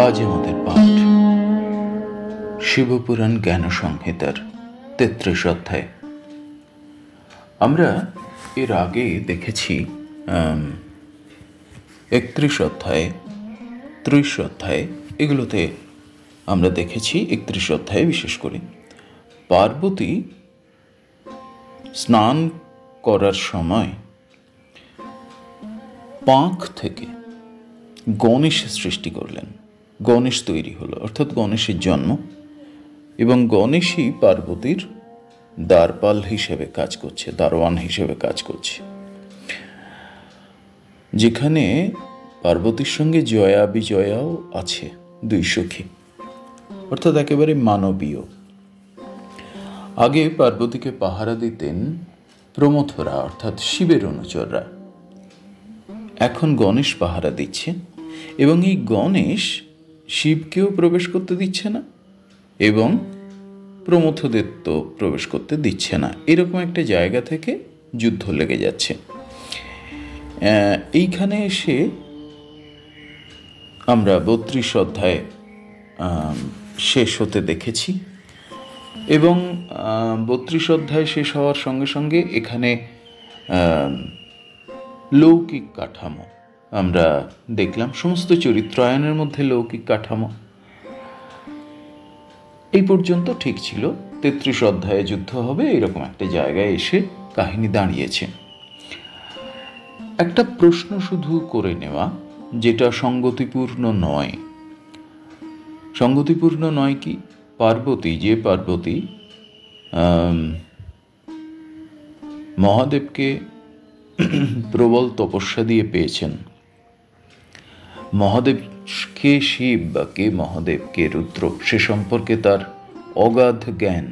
আজ আমাদের পাঠ শিবপুরাণ জ্ঞান সংহিতার ৩৩ অধ্যায়। আমরা এর আগে দেখেছি ৩১ অধ্যায়, ৩০ অধ্যায়, এগুলোতে আমরা দেখেছি ৩১ অধ্যায়ে বিশেষ করে পার্বতী স্নান করার সময় পাঁখ থেকে গণেশ সৃষ্টি করলেন, গণেশ তৈরি হলো, অর্থাৎ গণেশের জন্ম, এবং গণেশই পার্বতীর দ্বারপাল হিসেবে কাজ করছে, দারোয়ান হিসেবে কাজ করছে। যেখানে পার্বতীর সঙ্গে জয়া বিজয়াও আছে, দুই সখী, অর্থাৎ একেবারে মানবীয়। আগে পার্বতীকে পাহারা দিতেন প্রমথরা, অর্থাৎ শিবের অনুচররা। এখন গণেশ পাহারা দিচ্ছে, এবং এই গণেশ শিবকেও প্রবেশ করতে দিচ্ছে না এবং প্রমথদের তো প্রবেশ করতে দিচ্ছে না। এরকম একটা জায়গা থেকে যুদ্ধ লেগে যাচ্ছে। এইখানে এসে আমরা ৩২ অধ্যায় শেষ হতে দেখেছি, এবং ৩২ অধ্যায় শেষ হওয়ার সঙ্গে সঙ্গে এখানে লৌকিক কাঠামো আমরা দেখলাম। সমস্ত চরিত্রায়নের মধ্যে লৌকিক কাঠামো এই পর্যন্ত ঠিক ছিল। ৩৩ অধ্যায়ে যুদ্ধ হবে এরকম একটা জায়গায় এসে কাহিনী দাঁড়িয়েছে। একটা প্রশ্ন শুধু করে নেওয়া, যেটা সঙ্গতিপূর্ণ নয়। সঙ্গতিপূর্ণ নয় কি? পার্বতী, যে পার্বতী মহাদেবকে প্রবল তপস্যা দিয়ে পেয়েছেন, মহাদেব কে শিব বা কে মহাদেব কে রুদ্র সে সম্পর্কে তার অগাধ জ্ঞান,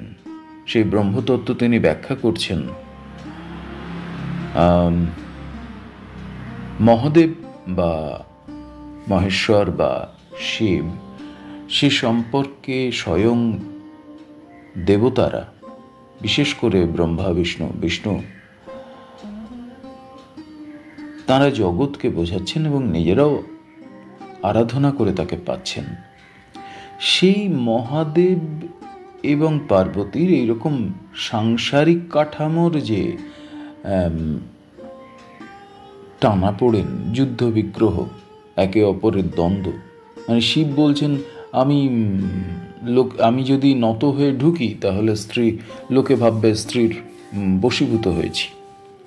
সেই ব্রহ্মতত্ত্ব তিনি ব্যাখ্যা করছেন। মহাদেব বা মহেশ্বর বা শিব, সে সম্পর্কে স্বয়ং দেবতারা, বিশেষ করে ব্রহ্মা বিষ্ণু, তারা জগৎকে বোঝাচ্ছেন এবং নিজেরাও আরাধনা করে তাকে পাচ্ছেন। সেই মহাদেব এবং পার্বতীর এইরকম সাংসারিক কাঠামোর যে টানাপোড়েন, যুদ্ধ বিগ্রহ, একে অপরের দ্বন্দ্ব, মানে শিব বলছেন আমি যদি নত হয়ে ঢুকি তাহলে লোকে ভাববে স্ত্রীর বশীভূত হয়েছি।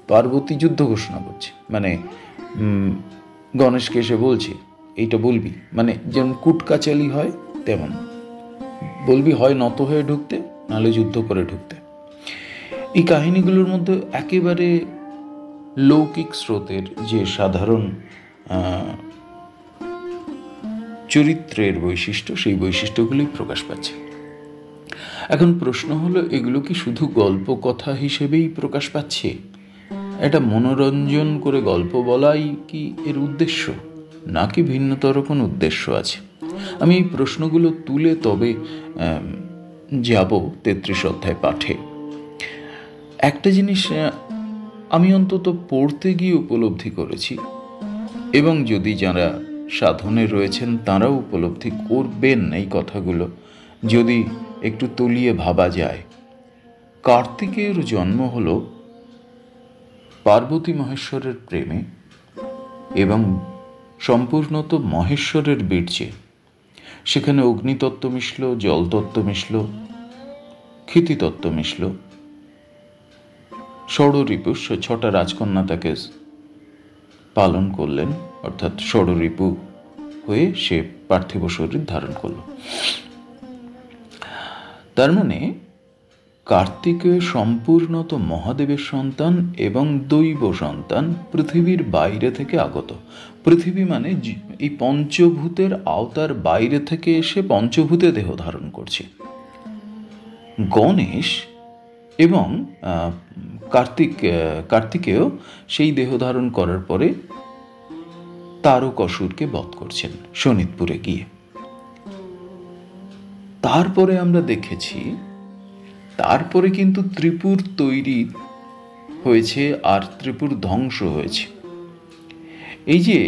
পার্বতী যুদ্ধ ঘোষণা করছে, মানে গণেশকে এসে বলছে এইটা বলবি, মানে যেমন কুটকাচালি হয় তেমন বলবি, হয় নত হয়ে ঢুকতে, নাহলে যুদ্ধ করে ঢুকতে। এই কাহিনীগুলোর মধ্যে একেবারে লৌকিক স্রোতের যে সাধারণ চরিত্রের বৈশিষ্ট্য, সেই বৈশিষ্ট্যগুলি প্রকাশ পাচ্ছে। এখন প্রশ্ন হলো, এগুলো কি শুধু গল্প কথা হিসেবেই প্রকাশ পাচ্ছে? এটা মনোরঞ্জন করে গল্প বলাই কি এর উদ্দেশ্য, নাকি ভিন্নতর কোনো উদ্দেশ্য আছে? আমি এই প্রশ্নগুলো তুলে তবে যাব ৩৩ অধ্যায় পাঠে। একটা জিনিস আমি অন্তত পড়তে গিয়ে উপলব্ধি করেছি, এবং যদি যারা সাধনে রয়েছেন তারাও উপলব্ধি করবেন এই কথাগুলো যদি একটু তলিয়ে ভাবা যায়। কার্তিকের জন্ম হলো পার্বতী মহেশ্বরের প্রেমে এবং সম্পূর্ণত মহেশ্বরের বীর্যে। সেখানে অগ্নিতত্ত্ব মিশল, জলতত্ত্ব মিশল, ক্ষিতিতত্ত্ব মিশল। ষড়রিপু ৬টা রাজকন্যা তাকে পালন করলেন, অর্থাৎ ষড়রিপু হয়ে সে পার্থিব শরীর ধারণ করল। তার মানে কার্তিকেয় সম্পূর্ণত মহাদেবের সন্তান এবং দৈব সন্তান, পৃথিবীর বাইরে থেকে আগত। পৃথিবী মানে এই পঞ্চভূতের আওতার বাইরে থেকে এসে পঞ্চভূতে দেহ ধারণ করছে। গণেশ এবং কার্তিকেয় সেই দেহ ধারণ করার পরে তারকাসুরকে বধ করছেন শোণিতপুরে গিয়ে। তারপরে আমরা দেখেছি, তারপরে কিন্তু ত্রিপুর তৈরি হয়েছে আর ত্রিপুর ধ্বংস হয়েছে। এই যে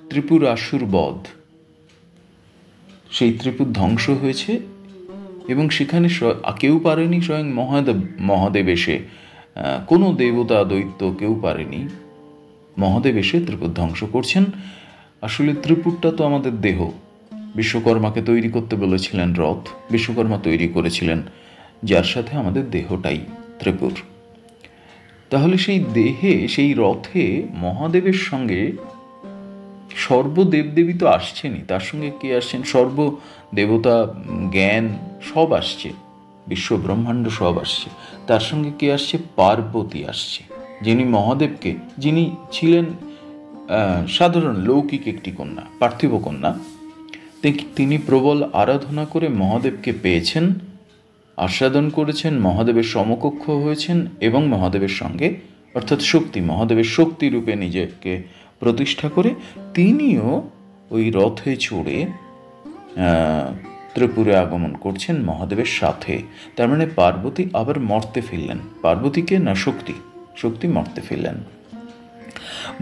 ত্রিপুরাসুর বধ, সেই ত্রিপুর ধ্বংস হয়েছে এবং সেখানে কেউ পারেনি, স্বয়ং মহাদেব এসে, কোনো দেবতা দৈত্য কেউ পারেনি, মহাদেব এসে ত্রিপুর ধ্বংস করছেন। আসলে ত্রিপুরটা তো আমাদের দেহ। বিশ্বকর্মাকে তৈরি করতে বলেছিলেন রথ, বিশ্বকর্মা তৈরি করেছিলেন, যার সাথে আমাদের দেহটাই ত্রিপুর। তাহলে সেই দেহে, সেই রথে মহাদেবের সঙ্গে সর্বদেবদেবী তো আসছেনই, তার সঙ্গে কে আসছেন? সর্বদেবতা, জ্ঞান সব আসছে, বিশ্ব ব্রহ্মাণ্ড সব আসছে। তার সঙ্গে কে আসছে? পার্বতী আসছে, যিনি মহাদেবকে, যিনি ছিলেন সাধারণ লৌকিক একটি কন্যা, পার্থিব কন্যা, তিনি প্রবল আরাধনা করে মহাদেবকে পেয়েছেন, আস্বাদন করেছেন, মহাদেবের সমকক্ষ হয়েছেন এবং মহাদেবের সঙ্গে, অর্থাৎ শক্তি, মহাদেবের শক্তি রূপে নিজেকে প্রতিষ্ঠা করে তিনিও ওই রথে চড়ে ত্রিপুরে আগমন করছেন মহাদেবের সাথে। তার মানে পার্বতী আবার মর্তে ফিরলেন। পার্বতীকে না, শক্তি মর্তে ফিরলেন।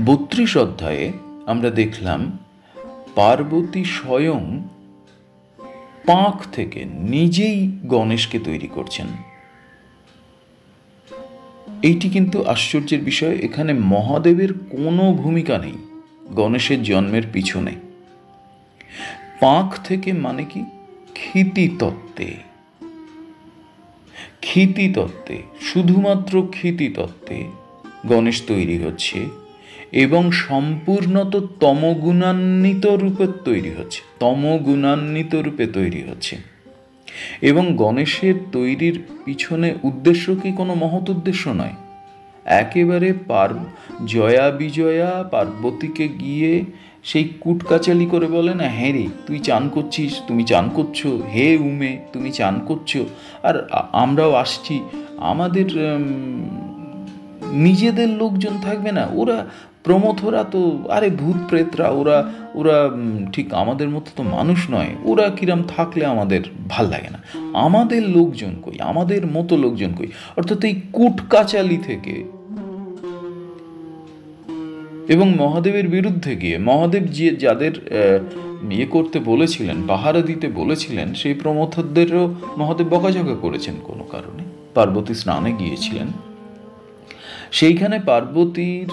32 অধ্যায়ে আমরা দেখলাম পার্বতী স্বয়ং পাঁক থেকে নিজেই গণেশকে তৈরি করছেন। এইটি কিন্তু আশ্চর্যের বিষয়, এখানে মহাদেবের কোনো ভূমিকা নেই গণেশের জন্মের পিছনে। পাঁক থেকে মানে কি? ক্ষিতিতত্ত্বে, শুধুমাত্র ক্ষিতিতত্ত্বে গণেশ তৈরি হচ্ছে এবং সম্পূর্ণত তমগুণান্বিত রূপে তৈরি হচ্ছে। এবং গণেশের তৈরির পিছনে উদ্দেশ্য কি কোনো মহৎ উদ্দেশ্য নয়, একেবারে জয়া বিজয়া পার্বতীকে গিয়ে সেই কুটকাচালি করে বলে না, হ্যাঁ রে তুই চান করছিস, তুমি চান করছো, হে উমে তুমি চান করছো, আর আমরাও আসছি, আমাদের নিজেদের লোকজন থাকবে না, ওরা প্রমথরা তো আরে ভূত প্রেতরা, ওরা ঠিক আমাদের মতো তো মানুষ নয়, ওরা কিরম থাকলে আমাদের ভাল লাগে না, আমাদের লোকজন কই, আমাদের মতো লোকজন কই। অর্থাৎ এই কুটকাচালি থেকে এবং মহাদেবের বিরুদ্ধে গিয়ে, মহাদেব যাদের করতে বলেছিলেন, পাহারা দিতে বলেছিলেন, সেই প্রমথদেরও মহাদেব বকাঝকা করেছেন কোনো কারণে। পার্বতী স্নানে গিয়েছিলেন, সেইখানে পার্বতীর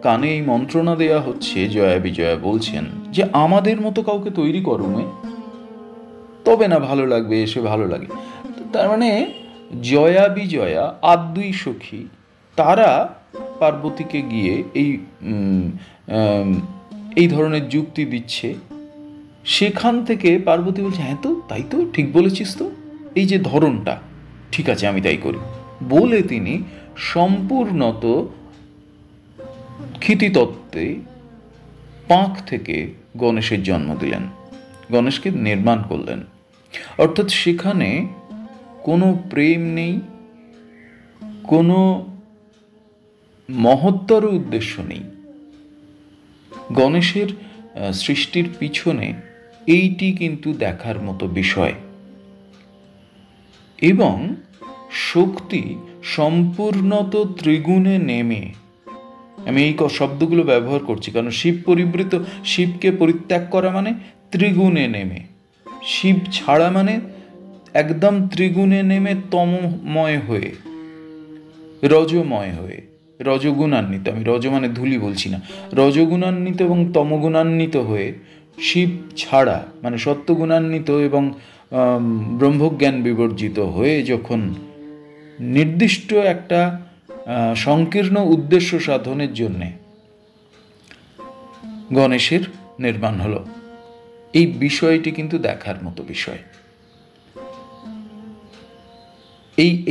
কানে এই মন্ত্রণা দেয়া হচ্ছে, জয়া বিজয়া বলছেন যে আমাদের মতো কাউকে তৈরি করো মে, তবে না ভালো লাগবে, এসে ভালো লাগে। তার মানে জয়া বিজয়া আদ্যুই সখী, তারা পার্বতীকে গিয়ে এই ধরনের যুক্তি দিচ্ছে। সেখান থেকে পার্বতী বলছে, হ্যাঁ তো তাই তো, ঠিক বলেছিস তো, এই যে ধরনটা ঠিক আছে, আমি তাই করি বলে তিনি সম্পূর্ণত ক্ষিতিতত্ত্বে পাঁক থেকে গণেশের জন্ম দিলেন, গণেশকে নির্মাণ করলেন। অর্থাৎ সেখানে কোনো প্রেম নেই, কোনো মহত্তর উদ্দেশ্য নেই। গণেশের সৃষ্টির পিছনে এইটি কিন্তু দেখার মতো বিষয়। এবং শক্তি সম্পূর্ণত ত্রিগুণে নেমে, আমি এই শব্দগুলো ব্যবহার করছি কারণ শিব পরিবৃত, শিবকে পরিত্যাগ করা মানে ত্রিগুণে নেমে, শিব ছাড়া মানে একদম ত্রিগুণে নেমে তমময় হয়ে, রজময় হয়ে, রজগুণান্বিত, আমি রজ মানে ধুলি বলছি না, রজগুণান্বিত এবং তমগুণান্বিত হয়ে, শিব ছাড়া মানে সত্যগুণান্বিত এবং ব্রহ্মজ্ঞান বিবর্জিত হয়ে যখন নির্দিষ্ট একটা সংকীর্ণ উদ্দেশ্য সাধনের জন্যে গণেশের নির্মাণ হলো, এই বিষয়টি কিন্তু দেখার মতো বিষয়।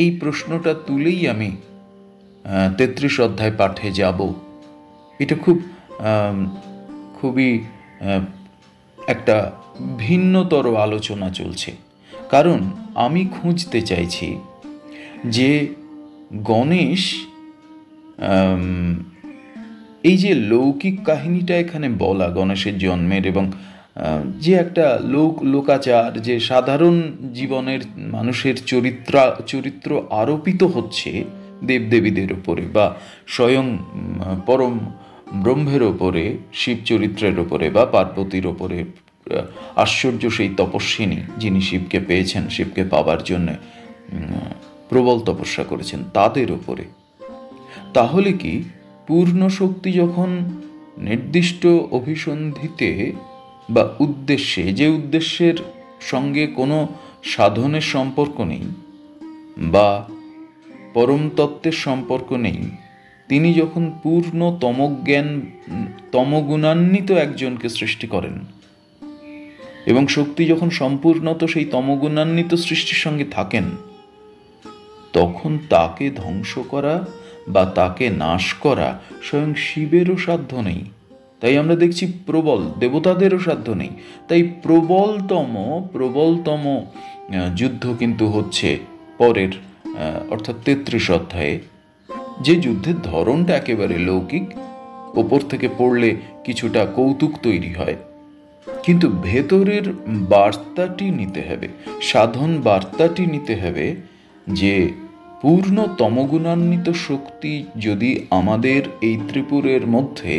এই প্রশ্নটা তুলেই আমি 33 অধ্যায় পাঠে যাব। এটা খুবই একটা ভিন্নতর আলোচনা চলছে, কারণ আমি খুঁজতে চাইছি যে গণেশ, এই যে লৌকিক কাহিনীটা এখানে বলা গণেশের জন্মের, এবং যে একটা লোকাচার, যে সাধারণ জীবনের মানুষের চরিত্র আরোপিত হচ্ছে দেবদেবীদের ওপরে বা স্বয়ং পরম ব্রহ্মের ওপরে, শিব চরিত্রের ওপরে বা পার্বতীর ওপরে, আশ্চর্য সেই তপস্বিনী যিনি শিবকে পেয়েছেন, শিবকে পাবার জন্য প্রবল তপস্যা করেছেন তাদের ওপরে। তাহলে কি পূর্ণ শক্তি যখন নির্দিষ্ট অভিসন্ধিতে বা উদ্দেশ্যে, যে উদ্দেশ্যের সঙ্গে কোনো সাধনের সম্পর্ক নেই বা পরম তত্ত্বের সম্পর্ক নেই, তিনি যখন পূর্ণ তমজ্ঞান তমগুণান্বিত একজনকে সৃষ্টি করেন এবং শক্তি যখন সম্পূর্ণত সেই তমগুণান্বিত সৃষ্টির সঙ্গে থাকেন, তখন তাকে ধ্বংস করা বা তাকে নাশ করা স্বয়ং শিবেরও সাধ্য নেই। তাই আমরা দেখছি প্রবল দেবতাদেরও সাধ্য নেই। তাই প্রবলতম যুদ্ধ কিন্তু হচ্ছে পরের অর্থাৎ 33 অধ্যায়ে, যে যুদ্ধের ধরনটা একেবারে লৌকিক, ওপর থেকে পড়লে কিছুটা কৌতুক তৈরি হয়, কিন্তু ভেতরের বার্তাটি নিতে হবে, সাধন বার্তাটি নিতে হবে যে পূর্ণ তমগুণান্বিত শক্তি যদি আমাদের এই ত্রিপুরের মধ্যে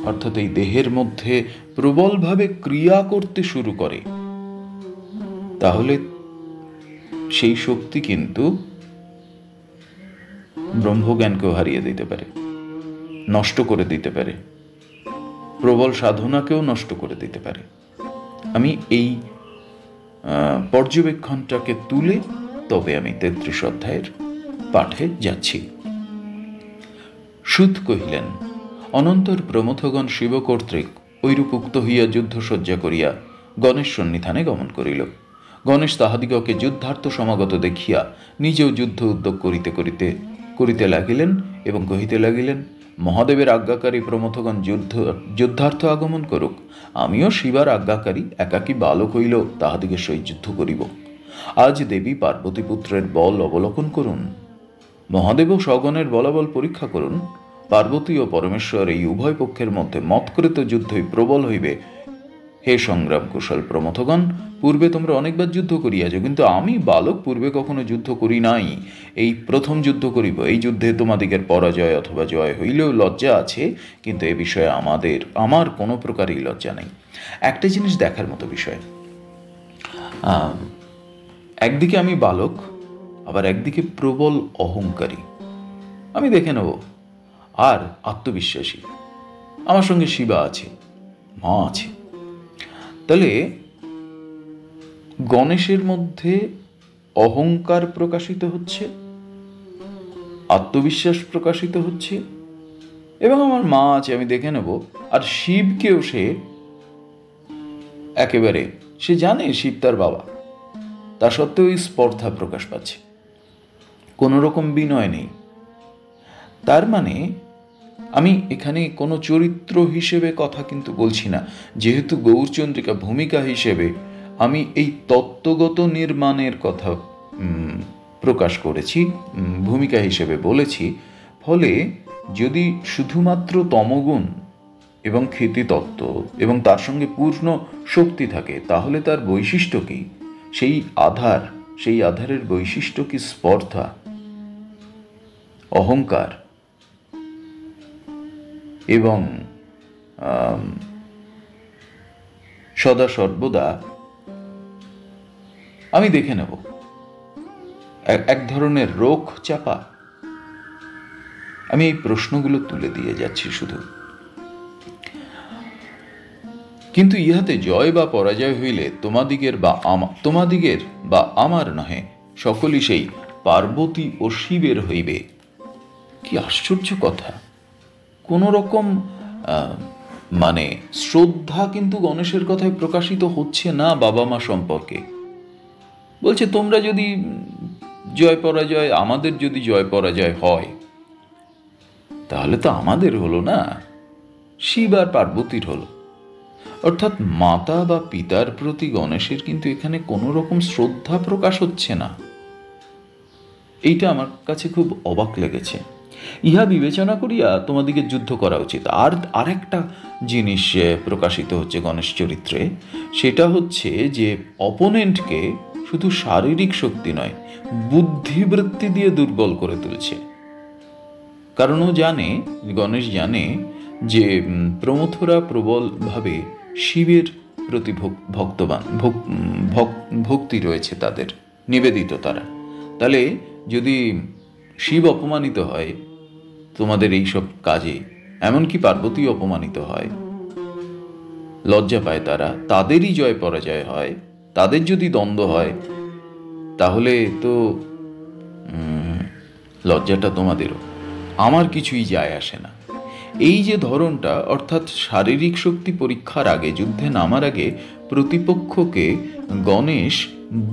অর্থাৎ এই দেহের মধ্যে প্রবলভাবে ক্রিয়া করতে শুরু করে, তাহলে সেই শক্তি কিন্তু ব্রহ্মজ্ঞানকেও হারিয়ে দিতে পারে, নষ্ট করে দিতে পারে, প্রবল সাধনাকেও নষ্ট করে দিতে পারে। আমি এই পর্যবেক্ষণটাকে তুলে তবে আমি 33 অধ্যায়ের পাঠে যাচ্ছি। সুত কহিলেন, অনন্তর প্রমথগণ শিব কর্তৃক ঐরূপ উক্ত হইয়া যুদ্ধসজ্জা করিয়া গণেশ সন্নিধানে গমন করিল। গণেশ তাহাদিগকে যুদ্ধার্থ সমাগত দেখিয়া নিজেও যুদ্ধ উদ্যোগ করিতে লাগিলেন এবং কহিতে লাগিলেন, মহাদেবের আজ্ঞাকারী প্রমথগণ যুদ্ধার্থ আগমন করুক, আমিও শিবার আজ্ঞাকারী একাকী বালক হইল তাহাদিগের সহিত যুদ্ধ করিব। আজ দেবী পার্বতী পুত্রের বল অবলোকন করুন, মহাদেব সগণের বলাবল পরীক্ষা করুন। পার্বতী ও পরমেশ্বর এই উভয় পক্ষের মধ্যে মতকৃত যুদ্ধই প্রবল হইবে। হে সংগ্রাম কুশল প্রমথগণ, পূর্বে তোমরা অনেকবার যুদ্ধ করিয়াছ, কিন্তু আমি বালক পূর্বে কখনো যুদ্ধ করি নাই, এই প্রথম যুদ্ধ করিব। এই যুদ্ধে তোমাদিগের পরাজয় অথবা জয় হইলেও লজ্জা আছে, কিন্তু এ বিষয়ে আমার কোনো প্রকারই লজ্জা নেই। একটা জিনিস দেখার মতো বিষয়, একদিকে আমি বালক, আবার একদিকে প্রবল অহংকারী, আমি দেখে নেব, আর আত্মবিশ্বাসী। আমার সঙ্গে শিবা আছে, মা আছে। তাহলে গণেশের মধ্যে অহংকার প্রকাশিত হচ্ছে, আত্মবিশ্বাস প্রকাশিত হচ্ছে, এবং আমার মা আছে, আমি দেখে নেব। আর শিবকেও সে একেবারে, সে জানে শিব তার বাবা, তা সত্ত্বেও এই স্পর্ধা প্রকাশ পাচ্ছে, কোনো রকম বিনয় নেই। তার মানে আমি এখানে কোনো চরিত্র হিসেবে কথা কিন্তু বলছি না, যেহেতু গৌরচন্দ্রিকা ভূমিকা হিসেবে আমি এই তত্ত্বগত নির্মাণের কথা প্রকাশ করেছি, ভূমিকা হিসেবে বলেছি। ফলে যদি শুধুমাত্র তমগুণ এবং ক্ষিতিতত্ত্ব এবং তার সঙ্গে পূর্ণ শক্তি থাকে, তাহলে তার বৈশিষ্ট্য কি? সেই আধারের বৈশিষ্ট্য কি? স্পর্ধা, অহংকার এবং সদা সর্বদা আমি দেখে নেব এক ধরনের রোখ চাপা। আমি এই প্রশ্নগুলো তুলে দিয়ে যাচ্ছি শুধু, কিন্তু ইহাতে জয় বা পরাজয় হইলে তোমাদিগের বা আমার নহে, সকলই সেই পার্বতী ও শিবের হইবে। কি আশ্চর্য কথা! কোন রকম মানে শ্রদ্ধা কিন্তু গণেশের কথায় প্রকাশিত হচ্ছে না বাবা মা সম্পর্কে। বলছে তোমরা যদি আমাদের যদি জয় পরাজয় হয়, তাহলে তো আমাদের হলো না, শিব আর পার্বতীর হলো। অর্থাৎ মাতা বা পিতার প্রতি গণেশের কিন্তু এখানে কোনো রকম শ্রদ্ধা প্রকাশ হচ্ছে না। এইটা আমার কাছে খুব অবাক লেগেছে। ইহা বিবেচনা করিয়া তোমাদিকে যুদ্ধ করা উচিত। আর একটা জিনিস প্রকাশিত হচ্ছে গণেশ চরিত্রে, সেটা হচ্ছে যে অপোনেন্টকে শুধু শারীরিক শক্তি নয়, বুদ্ধিবৃত্তি দিয়ে দুর্বল করে তুলছে। কারণ গণেশ জানে যে প্রমথরা প্রবলভাবে শিবের প্রতি ভক্তি রয়েছে তাদের, নিবেদিত তারা। তাহলে যদি শিব অপমানিত হয় তোমাদের এইসব কাজে, এমনকি পার্বতী অপমানিত হয়, লজ্জা পায় তারা, তাদেরই জয় পরাজয় হয়, তাদের যদি দ্বন্দ্ব হয়, তাহলে তো লজ্জাটা তোমাদেরও, আমার কিছুই যায় আসে না। এই যে ধরনটা, অর্থাৎ শারীরিক শক্তি পরীক্ষার আগে, যুদ্ধে নামার আগে প্রতিপক্ষকে গণেশ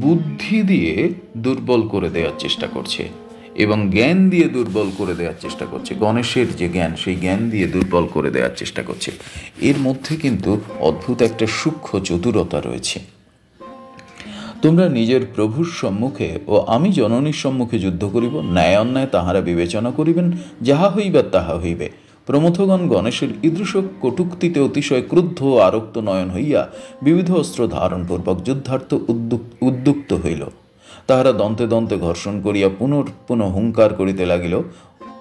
বুদ্ধি দিয়ে দুর্বল করে দেওয়ার চেষ্টা করছে এবং জ্ঞান দিয়ে দুর্বল করে দেওয়ার চেষ্টা করছে। গণেশের যে জ্ঞান, সেই জ্ঞান দিয়ে দুর্বল করে দেওয়ার চেষ্টা করছে। এর মধ্যে কিন্তু অদ্ভুত একটা সূক্ষ্ম চতুরতা রয়েছে। তোমরা নিজের প্রভুর সম্মুখে ও আমি জননীর সম্মুখে যুদ্ধ করিব, ন্যায় অন্যায় তাহারা বিবেচনা করিবেন, যাহা হইবে তাহা হইবে। প্রমথগণ গণেশের ঈদৃশ কটুক্তিতে অতিশয় ক্রুদ্ধ ও আরক্ত নয়ন হইয়া বিবিধ অস্ত্র ধারণপূর্বক যুদ্ধার্থ উদ্যুক্ত হইল। তাহারা দন্তে দন্তে ঘর্ষণ করিয়া পুনঃ হুঙ্কার করিতে লাগিল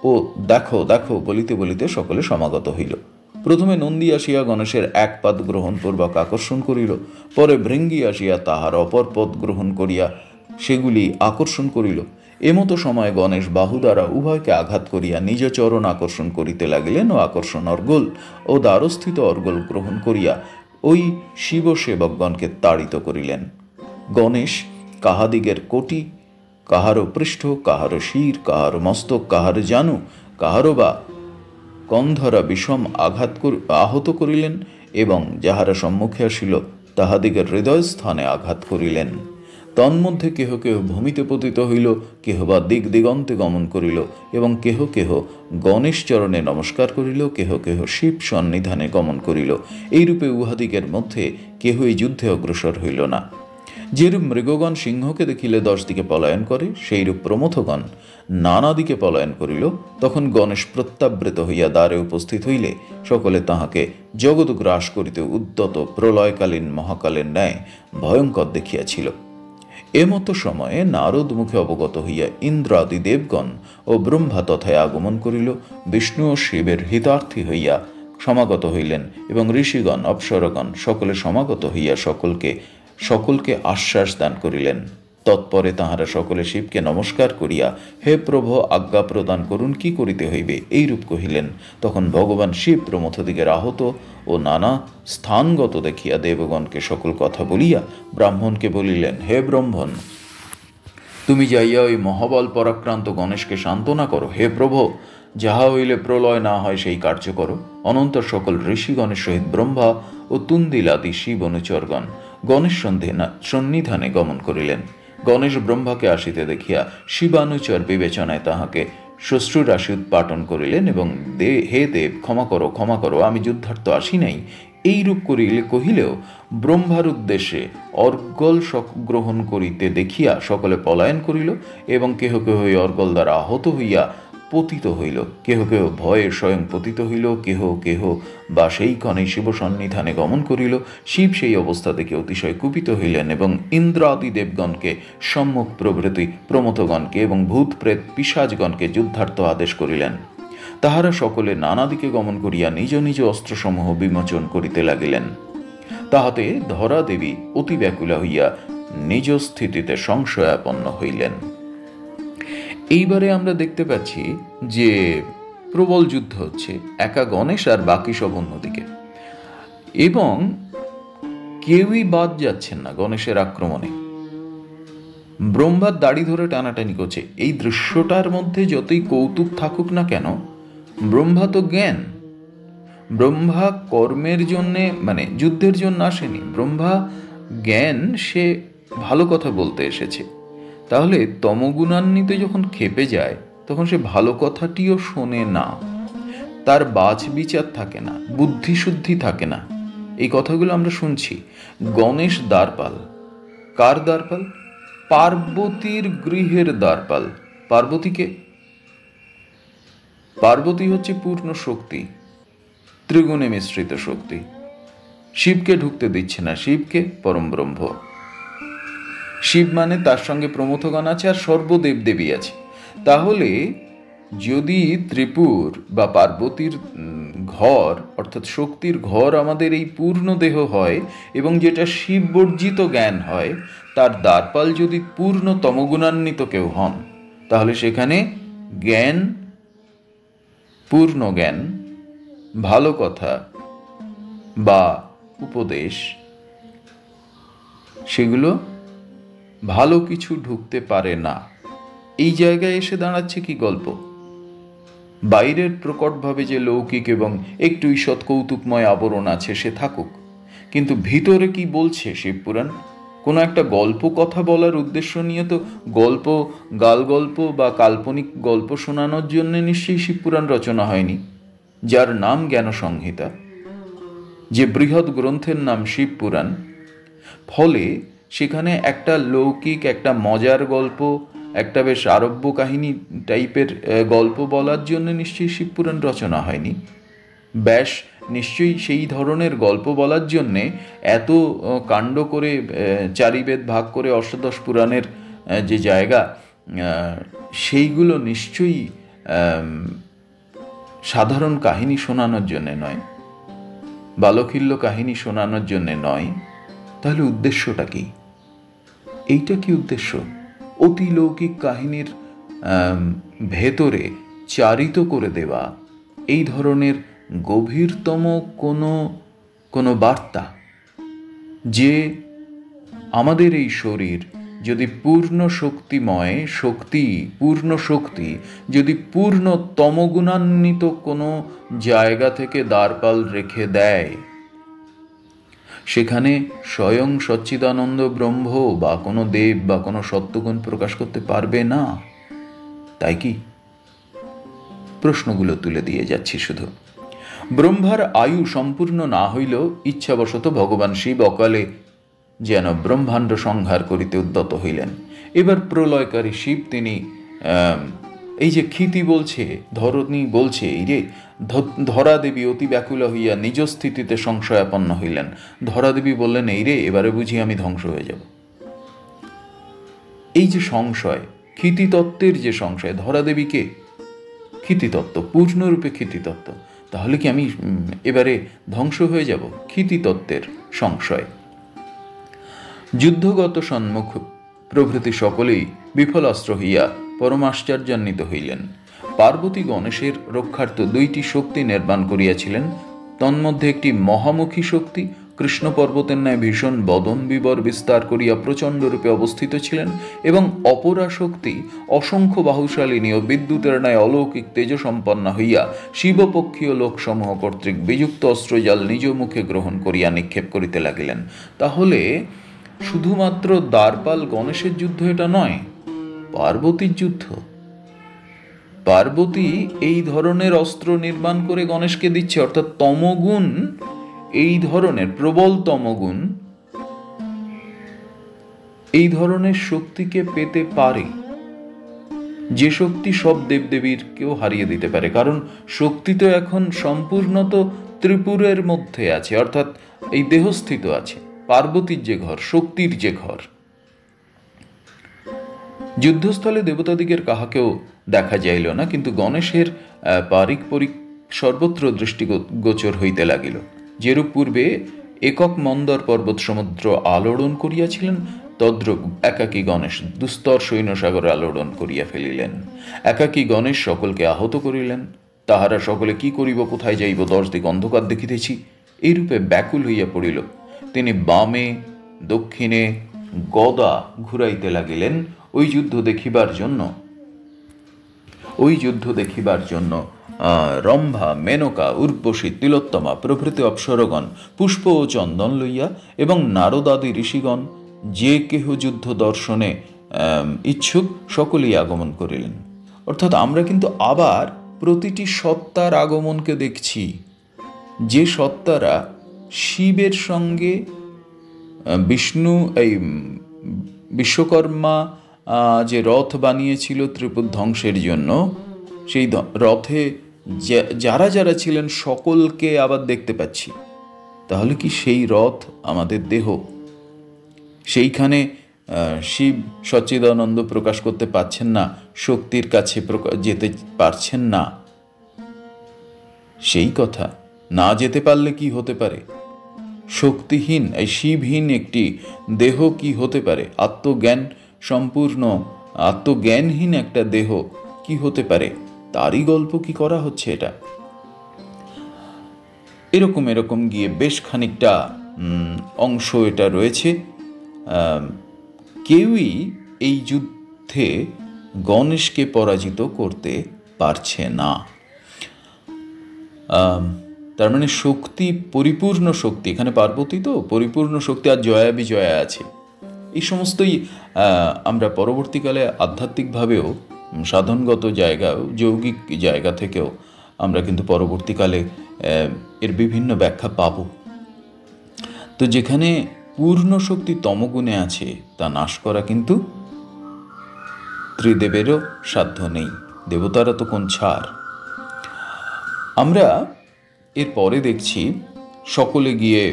ও দেখো দেখো বলিতে বলিতে সকলে সমাগত হইল। প্রথমে নন্দী আসিয়া গণেশের এক পাদ গ্রহণপূর্বক আকর্ষণ করিল, পরে ভৃঙ্গি আসিয়া তাহার অপর পদ গ্রহণ করিয়া সেগুলি আকর্ষণ করিল। এমতো সময় গণেশ বাহু দ্বারা উভয়কে আঘাত করিয়া নিজ চরণ আকর্ষণ করিতে লাগিলেন ও আকর্ষণ অর্গল ও দ্বারস্থিত অর্গল গ্রহণ করিয়া ওই শিব সেবকগণকে তাড়িত করিলেন। গণেশ কাহাদিগের কোটি, কাহারও পৃষ্ঠ, কাহারও শির, কাহারও মস্তক, কাহার জানু, কাহারও বা কন্ধরা বিষম আহত করিলেন এবং যাহারা সম্মুখে আসিল তাহাদিগের হৃদয়স্থানে আঘাত করিলেন। তন্মধ্যে কেহ কেহ ভূমিতে পতিত হইল, কেহ বা দিক দিগন্তে গমন করিল এবং কেহ কেহ গণেশ চরণে নমস্কার করিল, কেহ কেহ শিব সন্নিধানে গমন করিল। এইরূপে উহাদিগের মধ্যে কেহই যুদ্ধে অগ্রসর হইল না। যেরূপ মৃগগণ সিংহকে দেখিলে 10 দিকে পলায়ন করে, সেইরূপ প্রমথগণ নানা দিকে পলায়ন করিল। তখন গণেশ প্রত্যাবৃত হইয়া দ্বারে উপস্থিত হইলে সকলে তাহাকে জগৎ গ্রাস করিতে উদ্যত প্রলয়কালীন মহাকালের ন্যায় ভয়ঙ্কর দেখিয়াছিল। এমতো সময়ে নারদ মুখে অবগত হইয়া ইন্দ্রাদি দেবগণ ও ব্রহ্মা তথায় আগমন করিল। বিষ্ণু ও শিবের হিতার্থী হইয়া সমাগত হইলেন এবং ঋষিগণ অপ্সরগণ সকলে সমাগত হইয়া সকলকে আশ্বাস দান করিলেন। তৎপরে তাহারা সকলে শিবকে নমস্কার করিয়া হে প্রভু আজ্ঞা প্রদান করুন, কি করিতে হইবে এইরূপ কহিলেন। তখন ভগবান শিব প্রমথদিগের আহত ও নানা স্থানগত দেখিয়া দেবগণকে সকল কথা বলিয়া ব্রাহ্মণকে বলিলেন, হে ব্রাহ্মণ, তুমি যাইয়া ওই মহাবল পরাক্রান্ত গণেশকে সান্ত্বনা করো। হে প্রভু, যাহা হইলে প্রলয় না হয় সেই কার্য করো। অনন্তর সকল ঋষিগণের সহিত ব্রহ্মা ও তুন্দিলাদি শিব অনুচরগণ গণেশ সন্নিধানে গমন করিলেন। গণেশ ব্রহ্মাকে আসিতে দেখিয়া শিবানুচর বিবেচনায় তাহাকে শ্বশ্রুরাশি উৎপাটন করিলেন এবং হে দেব, ক্ষমা করো, ক্ষমা করো, আমি যুদ্ধার্থ আসি নাই এইরূপ কহিলেও ব্রহ্মার উদ্দেশ্যে অর্গল গ্রহণ করিতে দেখিয়া সকলে পলায়ন করিল এবং কেহ কেহ এই অর্গল দ্বারা আহত হইয়া পতিত হইল, কেহ কেহ ভয়ে স্বয়ং পতিত হইল, কেহ কেহ বা সেই ক্ষণে শিব সন্নিধানে গমন করিল। শিব সেই অবস্থা দেখে অতিশয় কুপিত হইলেন এবং ইন্দ্রাদি দেবগণকে, সম্মুখ প্রভৃতি প্রমথগণকে এবং ভূত প্রেত পিশাচগণকে যুদ্ধার্থ আদেশ করিলেন। তাহারা সকলে নানা দিকে গমন করিয়া নিজ নিজ অস্ত্রসমূহ বিমোচন করিতে লাগিলেন। তাহাতে ধরা দেবী অতি ব্যাকুলা হইয়া নিজ স্থিতিতে সংশয়াপন্ন হইলেন। এইবারে আমরা দেখতে পাচ্ছি যে প্রবল যুদ্ধ হচ্ছে, একা গণেশ আর বাকি সব অন্যদিকে, এবং কেউই বাদ যাচ্ছেন না গণেশের আক্রমণে। ব্রহ্মার দাড়ি ধরে টানাটানি করছে। এই দৃশ্যটার মধ্যে যতই কৌতুক থাকুক না কেন, ব্রহ্মা তো জ্ঞান, ব্রহ্মা কর্মের জন্যে মানে যুদ্ধের জন্য আসেনি। ব্রহ্মা জ্ঞান, সে ভালো কথা বলতে এসেছে। তাহলে তমগুণান্বিত যখন ক্ষেপে যায় তখন সে ভালো কথাটিও শোনে না, তার বাছ বিচার থাকে না, বুদ্ধিশুদ্ধি থাকে না। এই কথাগুলো আমরা শুনছি। গণেশ দ্বারপাল। কার দ্বারপাল? পার্বতীর গৃহের দ্বারপাল। পার্বতীকে? পার্বতী হচ্ছে পূর্ণ শক্তি, ত্রিগুণে মিশ্রিত শক্তি। শিবকে ঢুকতে দিচ্ছে না। শিবকে? পরম ব্রহ্ম। শিব মানে তার সঙ্গে প্রমথগণ আছে আর সর্বদেব দেবী আছে। তাহলে যদি ত্রিপুর বা পার্বতীর ঘর অর্থাৎ শক্তির ঘর আমাদের এই পূর্ণ দেহ হয় এবং যেটা শিব বর্জিত জ্ঞান হয়, তার দ্বারপাল যদি পূর্ণ তমগুণান্বিত কেউ হন, তাহলে সেখানে জ্ঞান, পূর্ণ জ্ঞান, ভালো কথা বা উপদেশ, সেগুলো ভালো কিছু ঢুকতে পারে না। এই জায়গায় এসে দাঁড়াচ্ছে কি গল্প? বাইরের প্রকটভাবে যে লৌকিক এবং একটু ঈষৎ কৌতুকময় আবরণ আছে সে থাকুক, কিন্তু ভিতরে কি বলছে শিবপুরাণ? কোনো একটা গল্প কথা বলার উদ্দেশ্য নিয়ে তো গল্প, গাল গল্প বা কাল্পনিক গল্প শোনানোর জন্য নিশ্চয়ই শিবপুরাণ রচনা হয়নি, যার নাম জ্ঞান সংহিতা, যে বৃহৎ গ্রন্থের নাম শিবপুরাণ। ফলে সেখানে একটা লৌকিক, একটা মজার গল্প, একটা বেশ আরব্য কাহিনী টাইপের গল্প বলার জন্য নিশ্চয়ই শিবপুরাণ রচনা হয়নি। ব্যাস নিশ্চয়ই সেই ধরনের গল্প বলার জন্যে এত কাণ্ড করে, চারিবেদ ভাগ করে অষ্টাদশ পুরাণের যে জায়গা, সেইগুলো নিশ্চয়ই সাধারণ কাহিনী শোনানোর জন্যে নয়, বালখিল্য কাহিনী শোনানোর জন্যে নয়। তাহলে উদ্দেশ্যটা কি? এইটা কি উদ্দেশ্য? অতি লৌকিক কাহিনীর ভেতরে চারিত করে দেওয়া এই ধরনের গভীরতম কোনো বার্তা, যে আমাদের এই শরীর যদি পূর্ণ শক্তিময় পূর্ণ শক্তি যদি পূর্ণ তমগুণান্বিত কোনো জায়গা থেকে দ্বারপাল রেখে দেয়, সেখানে স্বয়ং সচ্চিদানন্দ ব্রহ্ম বা কোনো দেব বা কোনো সত্যগুণ প্রকাশ করতে পারবে না। তাই কি? প্রশ্নগুলো তুলে দিয়ে যাচ্ছি শুধু। ব্রহ্মার আয়ু সম্পূর্ণ না হইলেও ইচ্ছাবশত ভগবান শিব অকালে যেন ব্রহ্মাণ্ড সংহার করিতে উদ্যত হইলেন। এবার প্রলয়কারী শিব তিনি এই যে ক্ষিতি বলছে, ধরণী বলছে, এই রে ধরা দেবী অতি ব্যাকুলা হইয়া নিজ স্থিতিতে সংশয়াপন্ন হইলেন। ধরা দেবী বললেন, এই রে এবারে বুঝি আমি ধ্বংস হয়ে যাব। এই যে সংশয়, ক্ষিতিতত্ত্বের যে সংশয়, ধরা দেবীকে ক্ষিতিতত্ত্ব, পূর্ণরূপে ক্ষিতিতত্ত্ব, তাহলে কি আমি এবারে ধ্বংস হয়ে যাব? ক্ষিতিতত্ত্বের সংশয়। যুদ্ধগত সম্মুখ প্রভৃতি সকলেই বিফলাস্ত্র হইয়া পরমাশ্চর্যান্বিত হইলেন। পার্বতী গণেশের রক্ষার্থ 2টি শক্তি নির্মাণ করিয়াছিলেন। তন্মধ্যে একটি মহামুখী শক্তি কৃষ্ণ পর্বতের ন্যায় ভীষণ বদন বিবর বিস্তার করিয়া প্রচণ্ডরূপে অবস্থিত ছিলেন, এবং অপরা শক্তি অসংখ্য বাহুশালিনী ও বিদ্যুতের ন্যায় অলৌকিক তেজসম্পন্ন হইয়া শিবপক্ষীয় লোকসমূহ কর্তৃক বিযুক্ত অস্ত্রজাল নিজ মুখে গ্রহণ করিয়া নিক্ষেপ করিতে লাগিলেন। তাহলে শুধুমাত্র দ্বারপাল গণেশের যুদ্ধ এটা নয়, পার্বতীর যুদ্ধ। পার্বতী এই ধরনের অস্ত্র নির্মাণ করে গণেশকে দিচ্ছে, অর্থাৎ তমগুণ, এই ধরনের প্রবল তমগুণ, এই ধরনের শক্তিকে পেতে পারে, যে শক্তি সব দেবদেবীরকেও হারিয়ে দিতে পারে। কারণ শক্তি তো এখন সম্পূর্ণত ত্রিপুরের মধ্যে আছে, অর্থাৎ এই দেহস্থিত আছে। পার্বতীর যে ঘর, শক্তির যে ঘর। যুদ্ধস্থলে দেবতাদিগের কাহাকেও দেখা যাইল না, কিন্তু গণেশের পারিক পরিক সর্বত্র দৃষ্টিগোচর হইতে লাগিল। যেরূপ পূর্বে একক মন্দর পর্বত সমুদ্র আলোড়ন করিয়াছিলেন, তদ্রূপ একাকী গণেশ দুস্তর সৈন্যসাগর আলোড়ন করিয়া ফেলিলেন। একাকী গণেশ সকলকে আহত করিলেন। তাহারা সকলে কি করিব, কোথায় যাইব, 10 দিক অন্ধকার দেখিতেছি, এইরূপে ব্যাকুল হইয়া পড়িল। তিনি বামে দক্ষিণে গদা ঘুরাইতে লাগিলেন ওই যুদ্ধ দেখিবার জন্য। রম্ভা, মেনকা, উর্বশী, তিলোত্তমা প্রভৃতি অপ্সরগণ পুষ্প ও চন্দন লইয়া এবং নারদাদি ঋষিগণ যে কেহ যুদ্ধ দর্শনে ইচ্ছুক সকলেই আগমন করিলেন। অর্থাৎ আমরা কিন্তু আবার প্রতিটি সত্তার আগমনকে দেখছি, যে সত্তারা শিবের সঙ্গে বিষ্ণু, এই বিশ্বকর্মা যে রথ বানিয়েছিল ত্রিপুর ধ্বংসের জন্য, সেই রথে যারা যারা ছিলেন সকলকে আবার দেখতে পাচ্ছি। তাহলে কি সেই রথ আমাদের দেহ? সেইখানে শিব সচ্চিদানন্দ প্রকাশ করতে পারছেন না, শক্তির কাছে যেতে পারছেন না। সেই কথা, না যেতে পারলে কি হতে পারে? শক্তিহীন, এই শিবহীন একটি দেহ কি হতে পারে? আত্মজ্ঞান সম্পূর্ণ, আত্মজ্ঞানহীন একটা দেহ কি হতে পারে? তারই গল্প কি করা হচ্ছে এটা? এরকম গিয়ে বেশ খানিকটা অংশ এটা রয়েছে। কেউই এই যুদ্ধে গণেশকে পরাজিত করতে পারছে না। তার মানে শক্তি, পরিপূর্ণ শক্তি, এখানে পার্বতী তো পরিপূর্ণ শক্তি, আর জয়া বিজয়া আছে। এই সমস্তই আমরা পরবর্তীকালে আধ্যাত্মিকভাবেও, সাধনগত জায়গা, যৌগিক জায়গা থেকেও আমরা কিন্তু পরবর্তীকালে এর বিভিন্ন ব্যাখ্যা পাব। তো যেখানে পূর্ণ শক্তি তমগুণে আছে, তা নাশ করা কিন্তু ত্রিদেবেরও সাধ্য নেই, দেবতারা তো কোন ছাড়। আমরা এর পরে দেখছি সকলে গিয়ে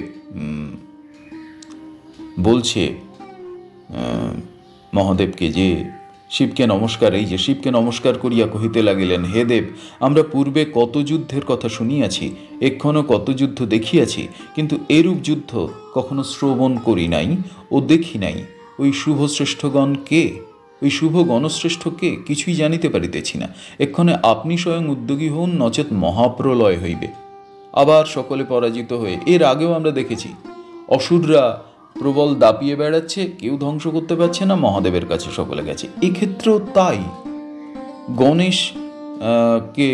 বলছে মহাদেবকে যে শিবকে নমস্কার, এই যে শিবকে নমস্কার করিয়া কহিতে লাগিলেন, হে দেব, আমরা পূর্বে কত যুদ্ধের কথা শুনিয়াছি, এক্ষণও কত যুদ্ধ দেখিয়াছি, কিন্তু এরূপ যুদ্ধ কখনো শ্রবণ করি নাই ও দেখি নাই। ওই শুভ শ্রেষ্ঠগণ কে? ওই শুভ গণশ্রেষ্ঠ কে? কিছুই জানিতে পারিতেছি না। এক্ষণে আপনি স্বয়ং উদ্যোগী হন, নচেত মহাপ্রলয় হইবে। আবার সকলে পরাজিত হয়ে, এর আগেও আমরা দেখেছি অসুররা প্রবল দাপিয়ে বেড়াচ্ছে, কেউ ধ্বংস করতে পারছে না, মহাদেবের কাছে সকলে গেছে। এক্ষেত্রেও তাই, গণেশ কে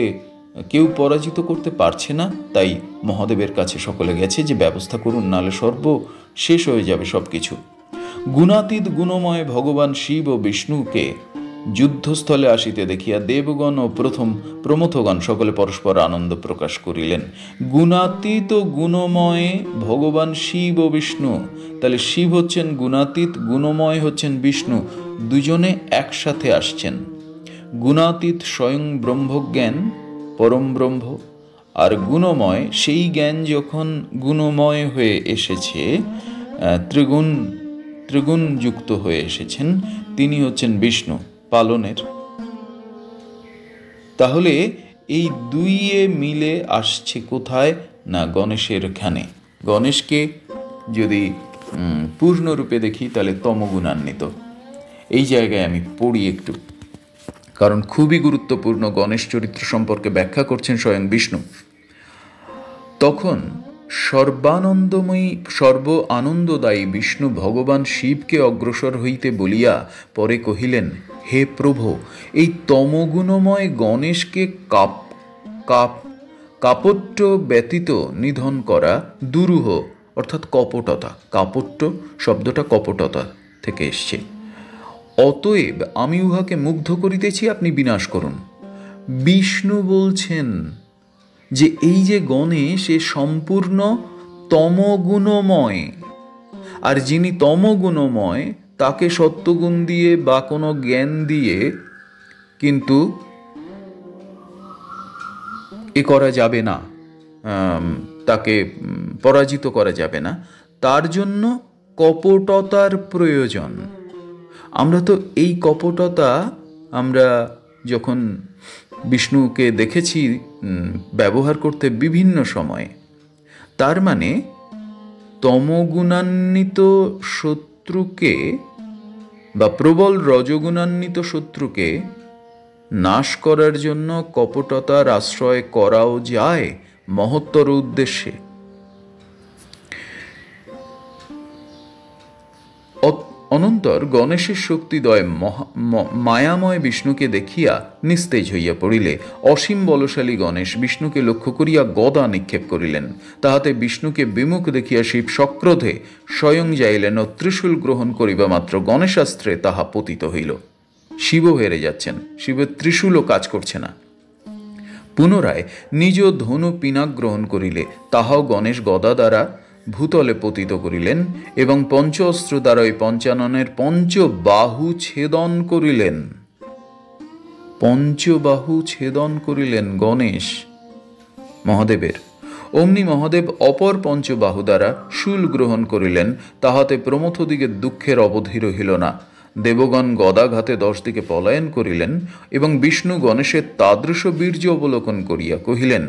কেউ পরাজিত করতে পারছে না, তাই মহাদেবের কাছে সকলে গেছে যে ব্যবস্থা করুন, নাহলে শেষ হয়ে যাবে সব কিছু। গুণাতীত গুণময় ভগবান শিব ও বিষ্ণুকে যুদ্ধস্থলে আসিতে দেখিয়া দেবগণ ও প্রমথগণ সকলে পরস্পর আনন্দ প্রকাশ করিলেন। গুণাতীত গুণময় ভগবান শিব ও বিষ্ণু, তাহলে শিব হচ্ছেন গুণাতীত, গুণময় হচ্ছেন বিষ্ণু, দুজনে একসাথে আসছেন। গুণাতীত স্বয়ং ব্রহ্মজ্ঞান, পরম ব্রহ্ম, আর গুণময় সেই জ্ঞান যখন গুণময় হয়ে এসেছে, ত্রিগুণ যুক্ত হয়ে এসেছেন, তিনি হচ্ছেন বিষ্ণু পালনের। তাহলে এই দুইয়ে মিলে আসছে কোথায়? না, গণেশের খানে। গণেশকে যদি পূর্ণরূপে দেখি তাহলে তমগুণান্বিত। এই জায়গায় আমি পড়ি একটু, কারণ খুবই গুরুত্বপূর্ণ। গণেশ চরিত্র সম্পর্কে ব্যাখ্যা করছেন স্বয়ং বিষ্ণু। তখন সর্বানন্দময়ী, সর্ব আনন্দদায়ী বিষ্ণু ভগবান শিবকে অগ্রসর হইতে বলিয়া পরে কহিলেন, হে প্রভু, এই তমগুণময় গণেশকে কাপট্য ব্যতীত নিধন করা দুরূহ, অর্থাৎ কপটতা। কাপট্য শব্দটা কপটতা থেকে এসছে। অতএব আমি উহাকে মুগ্ধ করিতেছি, আপনি বিনাশ করুন। বিষ্ণু বলছেন যে এই যে গণেশ, এ সম্পূর্ণ তমগুণময়, আর যিনি তমগুণময় তাকে সত্যগুণ দিয়ে বা কোনো জ্ঞান দিয়ে কিন্তু করা যাবে না, তাকে পরাজিত করা যাবে না। তার জন্য কপটতার প্রয়োজন। আমরা তো এই কপটতা আমরা যখন বিষ্ণুকে দেখেছি ব্যবহার করতে বিভিন্ন সময়ে, তার মানে তমগুণান্বিত শত্রুকে বা প্রবল রজগুণান্বিত শত্রুকে নাশ করার জন্য কপটতার আশ্রয় করাও যায় মহত্তর উদ্দেশ্যে। অনন্তর গণেশের শক্তিদয় মায়াময় বিষ্ণুকে দেখিয়া নিস্তেজ হইয়া পড়িলে অসীম বলশালী গণেশ বিষ্ণুকে লক্ষ্য করিয়া গদা নিক্ষেপ করিলেন। তাহাতে বিষ্ণুকে বিমুখ দেখিয়া শিব সক্রোধে স্বয়ং যাইলেন ও ত্রিশূল গ্রহণ করিবা মাত্র গণেশাস্ত্রে তাহা পতিত হইল। শিবও হেরে যাচ্ছেন, শিবের ত্রিশূলও কাজ করছে না। পুনরায় নিজ ধনু পিনাক গ্রহণ করিলে তাহাও গণেশ গদা দ্বারা ভূতলে পতিত করিলেন এবং পঞ্চ অস্ত্র দ্বারা ওই পঞ্চাননের পঞ্চবাহু ছেদন করিলেন। পঞ্চবাহু ছেদন করিলেন গণেশ মহাদেবের। অমনি মহাদেব অপর পঞ্চবাহু দ্বারা শূল গ্রহণ করিলেন, তাহাতে প্রমথদিগের দুঃখের অবধি রহিল না। দেবগণ গদাঘাতে 10 দিকে পলায়ন করিলেন এবং বিষ্ণু গণেশের তাদৃশ বীর্য অবলোকন করিয়া কহিলেন,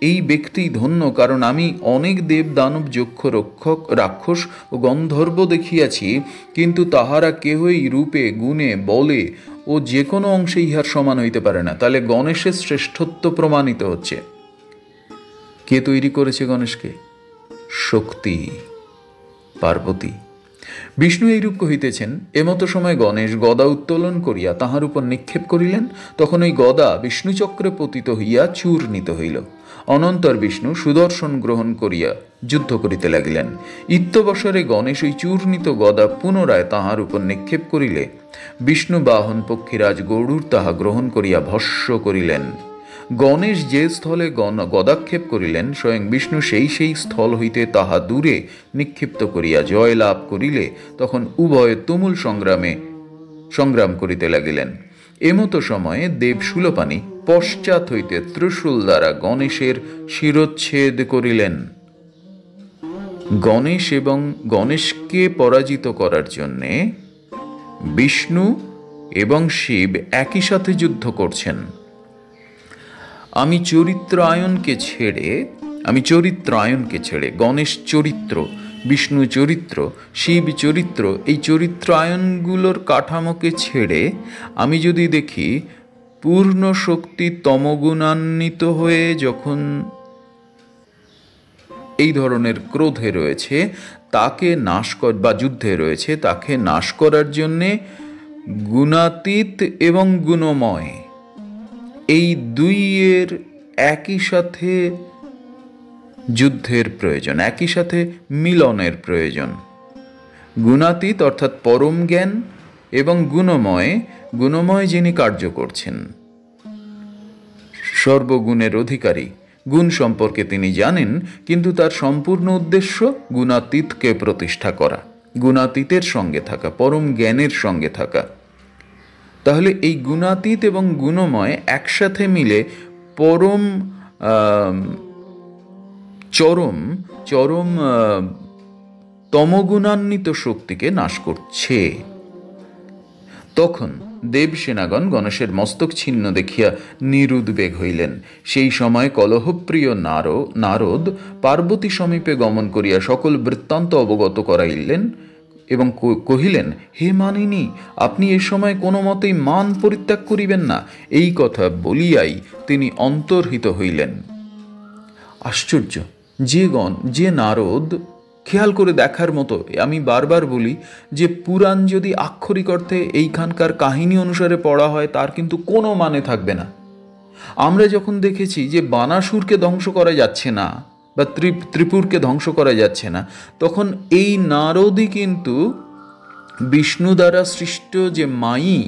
এই ব্যক্তি ধন্য, কারণ আমি অনেক দেব দানব যক্ষ রক্ষক রাক্ষস ও গন্ধর্ব দেখিয়াছি, কিন্তু তাহারা কেহই রূপে গুণে বলে ও যে কোনো অংশে ইহার সমান হইতে পারে না। তাহলে গণেশের শ্রেষ্ঠত্ব প্রমাণিত হচ্ছে। কে তৈরি করেছে গণেশকে? শক্তি, পার্বতী। বিষ্ণু এইরূপ কহিতেছেন। এমতো সময় গণেশ গদা উত্তোলন করিয়া তাহার উপর নিক্ষেপ করিলেন। তখন ওই গদা বিষ্ণুচক্রে পতিত হইয়া চূর্ণিত হইল। অনন্তর বিষ্ণু সুদর্শন গ্রহণ করিয়া যুদ্ধ করিতে লাগিলেন। ইত্যবসরে গণেশ ওই চূর্ণিত গদা পুনরায় তাহার উপর নিক্ষেপ করিলে বিষ্ণু বাহন পক্ষীরাজ গরুড় তাহা গ্রহণ করিয়া ভস্য করিলেন। গণেশ যে স্থলে গদাক্ষেপ করিলেন, স্বয়ং বিষ্ণু সেই স্থল হইতে তাহা দূরে নিক্ষিপ্ত করিয়া জয় লাভ করিলে তখন উভয়ে তুমুল সংগ্রাম করিতে লাগিলেন। এমতো সময়ে দেব শূলপাণি পশ্চাৎ হইতে ত্রিশূল দ্বারা গণেশের শিরচ্ছেদ করিলেন। গণেশ এবং গণেশকে পরাজিত করার জন্যে বিষ্ণু এবং শিব একই সাথে যুদ্ধ করছেন। আমি চরিত্রায়নকে ছেড়ে গণেশ চরিত্র, বিষ্ণু চরিত্র, শিব চরিত্র, এই চরিত্রায়নগুলোর কাঠামোকে ছেড়ে আমি যদি দেখি পূর্ণ শক্তি তমগুণান্বিত হয়ে যখন এই ধরনের ক্রোধে রয়েছে, তাকে নাশ বা যুদ্ধে রয়েছে, তাকে নাশ করার জন্যে গুণাতীত এবং গুণময় এই দুইয়ের একই সাথে যুদ্ধের প্রয়োজন, একই সাথে মিলনের প্রয়োজন। গুণাতীত অর্থাৎ পরম জ্ঞান এবং গুণময় যিনি কার্য করছেন, সর্বগুণের অধিকারী, গুণ সম্পর্কে তিনি জানেন, কিন্তু তার সম্পূর্ণ উদ্দেশ্য গুণাতীতকে প্রতিষ্ঠা করা, গুণাতীতের সঙ্গে থাকা, পরম জ্ঞানের সঙ্গে থাকা। তাহলে এই গুণাতীত এবং গুণময় একসাথে মিলে পরম চরম তমগুণান্বিত শক্তিকে নাশ করছে। তখন দেবসেনাগণ গণেশের মস্তক ছিন্ন দেখিয়া নিরুদ্বেগ হইলেন। সেই সময় কলহপ্রিয় নারদ পার্বতী সমীপে গমন করিয়া সকল বৃত্তান্ত অবগত করাইলেন এবং কহিলেন, হে মানিনী, আপনি এ সময় কোনো মতেই মান পরিত্যাগ করিবেন না। এই কথা বলিয়াই তিনি অন্তর্হিত হইলেন। আশ্চর্য! যে নারদ, খেয়াল করে দেখার মতো, আমি বারবার বলি যে পুরাণ যদি আক্ষরিক অর্থে এইখানকার কাহিনী অনুসারে পড়া হয় তার কিন্তু কোনো মানে থাকবে না। আমরা যখন দেখেছি যে বানাসুরকে ধ্বংস করা যাচ্ছে না বা ত্রিপুরকে ধ্বংস করা যাচ্ছে না, তখন এই নারদই কিন্তু বিষ্ণু দ্বারা সৃষ্ট যে মায়ী,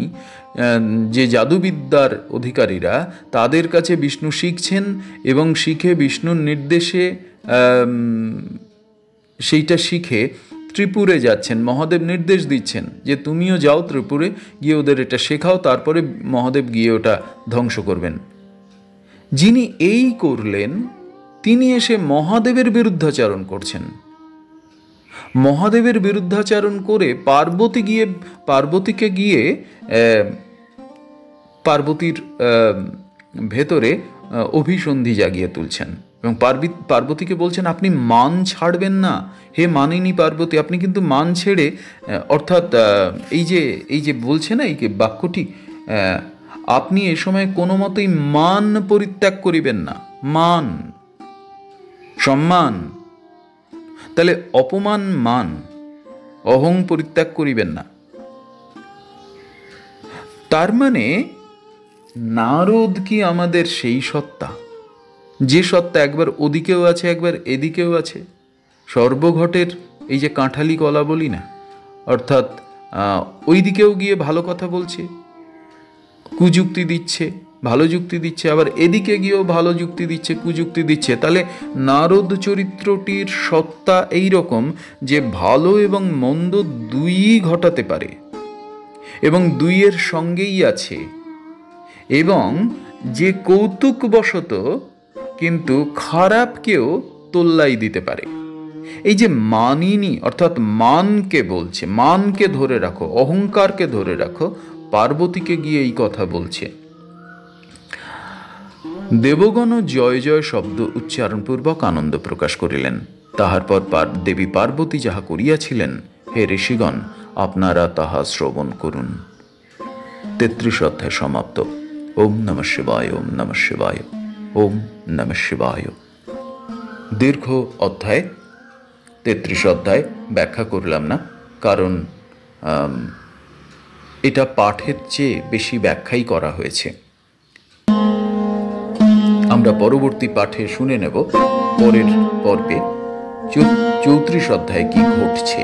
যে জাদুবিদ্যার অধিকারীরা, তাদের কাছে বিষ্ণু শিখছেন এবং শিখে বিষ্ণুর নির্দেশে সেইটা শিখে ত্রিপুরে যাচ্ছেন। মহাদেব নির্দেশ দিচ্ছেন যে তুমিও যাও ত্রিপুরে, গিয়ে ওদের এটা শেখাও, তারপরে মহাদেব গিয়ে ওটা ধ্বংস করবেন। যিনি এই করলেন তিনি এসে মহাদেবের বিরুদ্ধাচরণ করছেন। মহাদেবের বিরুদ্ধাচরণ করে পার্বতীকে গিয়ে পার্বতীর ভেতরে অভিসন্ধি জাগিয়ে তুলছেন এবং পার্বতীকে বলছেন, আপনি মান ছাড়বেন না। হে মানিনী পার্বতী, আপনি কিন্তু মান ছেড়ে, অর্থাৎ এই যে বলছে না এই বাক্যটি, আপনি এ সময় কোনো মতেই মান পরিত্যাগ করিবেন না। মান, সম্মান, তাহলে অপমান, মান, অহং পরিত্যাগ করিবেন না। তার মানে নারদ কি আমাদের সেই সত্তা, যে সত্তা একবার ওদিকেও আছে একবার এদিকেও আছে। সর্বঘটের এই যে কাঁঠালি কলা বলি না, অর্থাৎ ওই দিকেও গিয়ে ভালো কথা বলছে, কুযুক্তি দিচ্ছে, ভালো যুক্তি দিচ্ছে, আবার এদিকে গিয়েও ভালো যুক্তি দিচ্ছে, কুযুক্তি দিচ্ছে। তাহলে নারদ চরিত্রটির সত্তা এই রকম যে ভালো এবং মন্দ দুইই ঘটাতে পারে এবং দুইয়ের সঙ্গেই আছে, এবং যে কৌতুকবশত কিন্তু খারাপকেও তোল্লাই দিতে পারে। এই যে মানিনী অর্থাৎ মানকে বলছে, মানকে ধরে রাখো, অহংকারকে ধরে রাখো, পার্বতীকে গিয়ে এই কথা বলছে। দেবগণ জয় জয় শব্দ উচ্চারণপূর্বক আনন্দ প্রকাশ করিলেন। তাহার পর দেবী পার্বতী যাহা করিয়াছিলেন, হে ঋষিগণ, আপনারা তাহা শ্রবণ করুন। 33 অধ্যায় সমাপ্ত। ওম নমঃ শিবায়, ওম নমঃ শিবায়, ওম নমঃ শিবায়। দীর্ঘ অধ্যায়, 33 অধ্যায় ব্যাখ্যা করলাম না, কারণ এটা পাঠের চেয়ে বেশি ব্যাখ্যাই করা হয়েছে। আমরা পরবর্তী পাঠে শুনে নেব পরের পর্বে 34 অধ্যায়ে কি ঘটছে।